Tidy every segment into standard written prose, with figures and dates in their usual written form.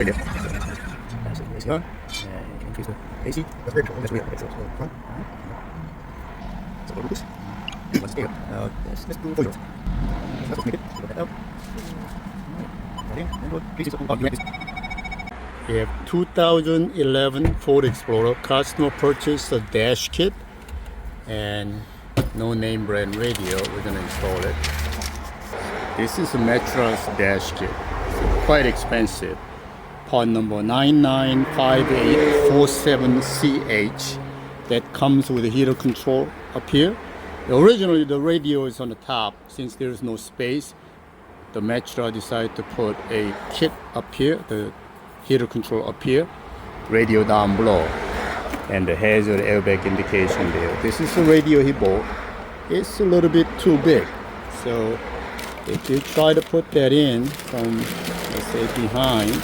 Increase the AC. That's very cool. That's weird. So, let's do it. Let's do for yours. Let's make it. We have 2011 Ford Explorer. Customer purchased a dash kit and no name brand radio. We're gonna install it. This is a Metra's dash kit. It's quite expensive. Part number 995847CH that comes with a heater control up here. Originally the radio is on the top. Since there is no space, the Metra decided to put a kit up here, the heater control up here, radio down below, and the hazard airbag indication there. This is the radio he bought. It's a little bit too big, so if you try to put that in from, let's say, behind,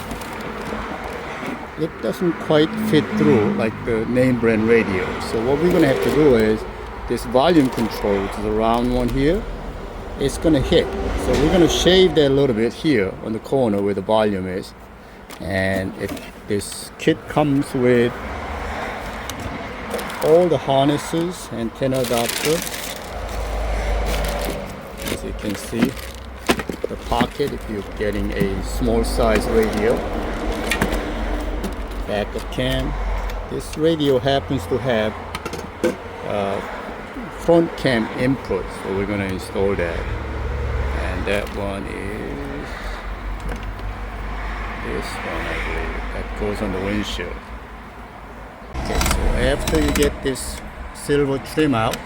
it doesn't quite fit through like the name brand radio. So what we're gonna have to do is this volume control, which is a round one here, it's gonna hit. So we're gonna shave that a little bit here on the corner where the volume is. And this kit comes with all the harnesses, antenna adapter. As you can see, the pocket if you're getting a small size radio. Backup cam. This radio happens to have front cam input, so we're going to install that. And that one is this one, I believe, that goes on the windshield. Okay, so after you get this silver trim out,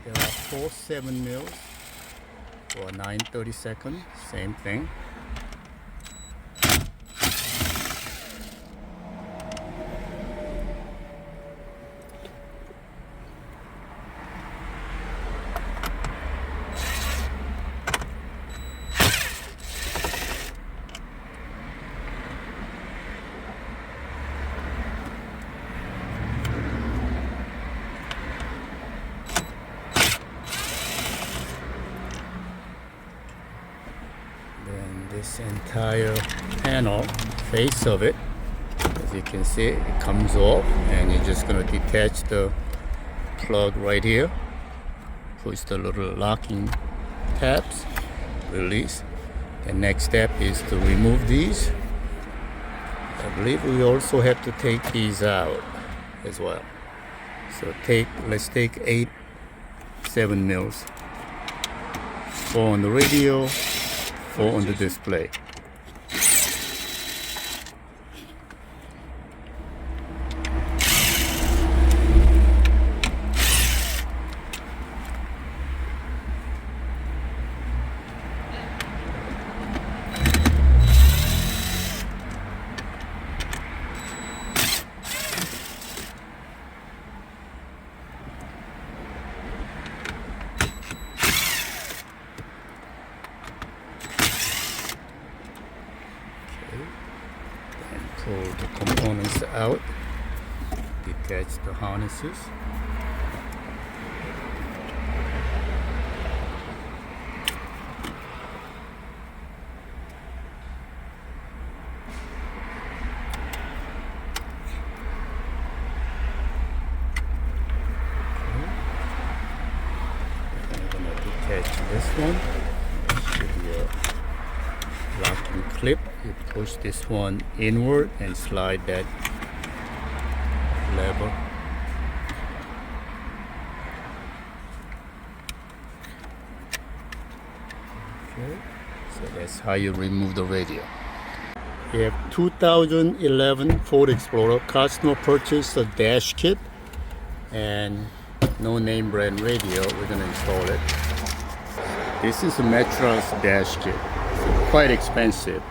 there are 4 7mm for 9/32, same thing. This entire panel, face of it, as you can see, it comes off, and you're just going to detach the plug right here, push the little locking tabs, release. The next step is to remove these. I believe we also have to take these out as well. So let's take 8 7mm, 4 on the radio, 4 on the display. Pull the components out, detach the harnesses. I'm going to detach this one. Should be a locking clip. You push this one inward and slide that lever. Okay, so that's how you remove the radio. We have 2011 Ford Explorer. Customer purchased a dash kit and no name brand radio. We're going to install it. This is a Metra's dash kit. It's quite expensive.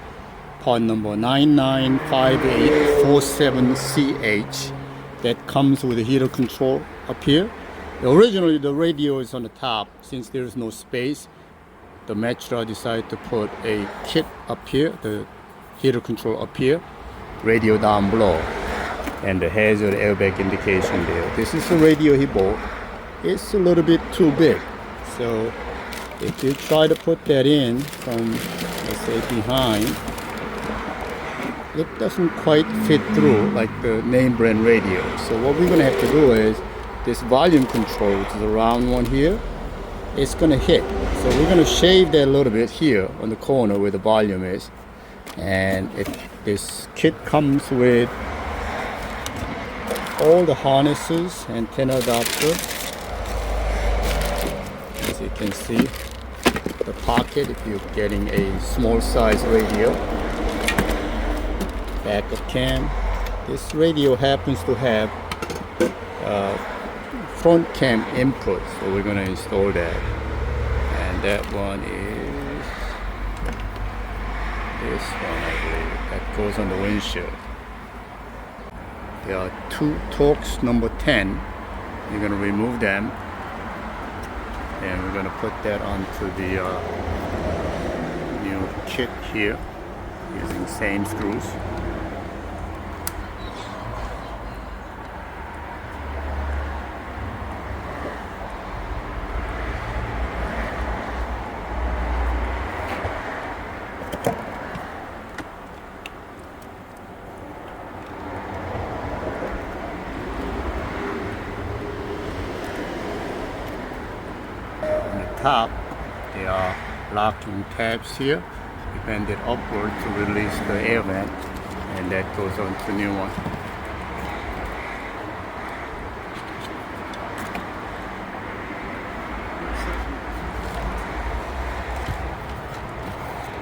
Part number 995847CH that comes with a heater control up here. Originally the radio is on the top. Since there is no space, the Metra decided to put a kit up here, the heater control up here, radio down below, and the hazard airbag indication there. This is the radio he bought. It's a little bit too big, so if you try to put that in from, let's say, behind, it doesn't quite fit through like the name brand radio. So what we're gonna have to do is this volume control, which is a round one here, it's gonna hit. So we're gonna shave that a little bit here on the corner where the volume is. And this kit comes with all the harnesses, antenna adapter. As you can see, the pocket if you're getting a small size radio. Backup cam. This radio happens to have front cam input, so we're going to install that. And that one is this one, I believe, that goes on the windshield. There are two Torx number 10. You're going to remove them, and we're going to put that onto the new kit here using same screws. Top, there are locking tabs here. You bend it upward to release the air vent, and that goes on to the new one.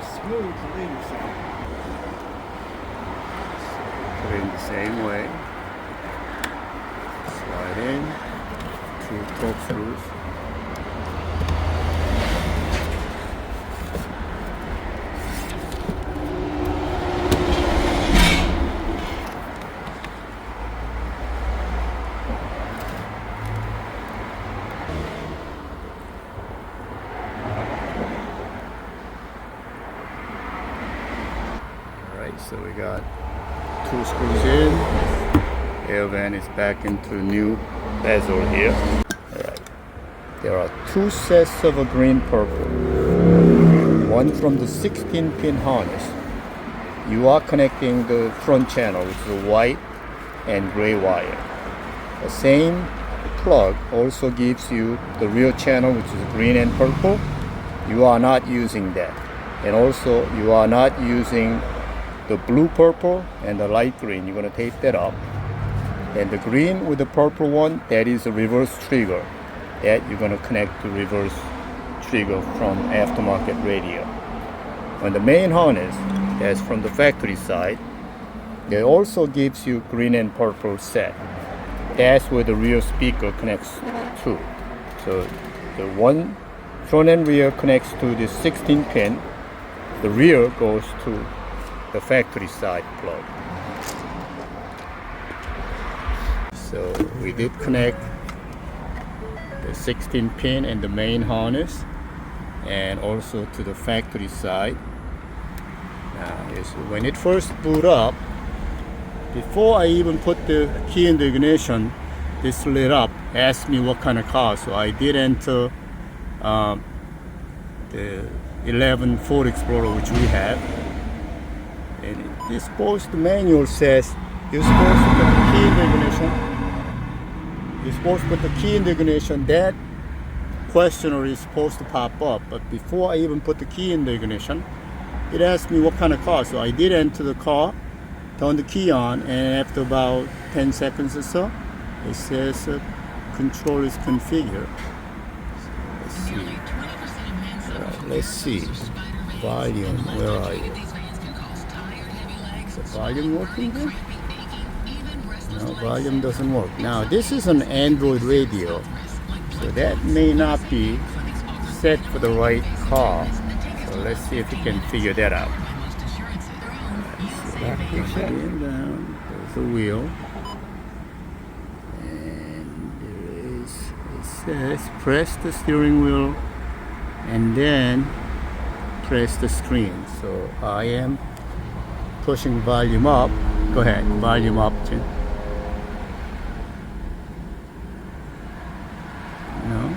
Smooth to leave. Put it in the same way. Slide in, two Torx screws. So we got two screws in. Air vent is back into new bezel here. Alright. There are two sets of a green purple. One from the 16-pin harness. You are connecting the front channel, which is a white and gray wire. The same plug also gives you the rear channel, which is green and purple. You are not using that. And also you are not using the blue purple and the light green. You're going to tape that up. And the green with the purple one, that is a reverse trigger that you're going to connect to reverse trigger from aftermarket radio. On the main harness, that's from the factory side, it also gives you green and purple set. That's where the rear speaker connects to. So the one front and rear connects to the 16 pin. The rear goes to the factory side plug. So we did connect the 16 pin and the main harness, and also to the factory side. Now when it first boot up, before I even put the key in the ignition, this lit up, asked me what kind of car. So I did enter the 11 Ford Explorer, which we have. And it's supposed, the manual says you're supposed to put the key in the ignition. You're supposed to put the key in the ignition. That questioner is supposed to pop up. But before I even put the key in the ignition, it asked me what kind of car. So I did enter the car, turn the key on, and after about 10 seconds or so, it says control is configured. Let's see. Alright, let's see. Volume, where are you? Is the volume working here? No, volume doesn't work. Now this is an Android radio, so that may not be set for the right car. So let's see if we can figure that out. Down, there's the wheel, and there is, it says press the steering wheel and then press the screen. So I am pushing volume up. Go ahead, volume up, Tim. No?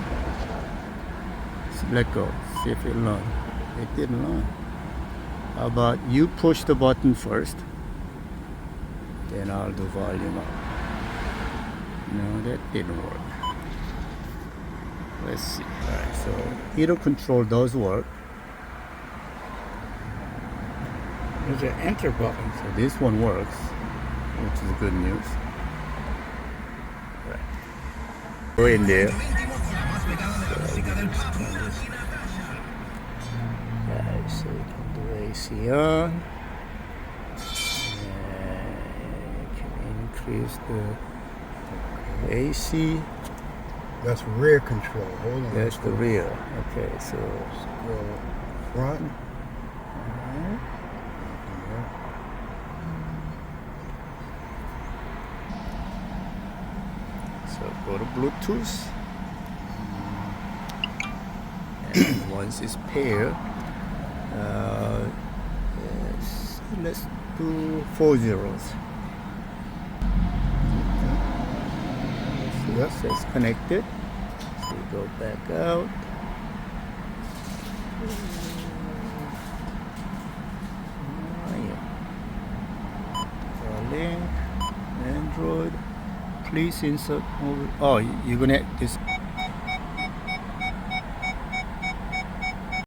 So let go, see if it learns. It didn't learn. How about you push the button first, Then I'll do volume up. No, that didn't work. Let's see. Alright, so heater control does work. There's an enter button, so this one works, which is good news. Alright. Go in there. Alright, so we can do AC on. And can increase the AC. That's rear control. Hold on. That's the rear. Okay, so go front. Alright. So go to Bluetooth. And once it's paired, let's do 4 zeros. Yes, it's connected. So we go back out. Link, Android. Please insert. Oh, you're gonna this.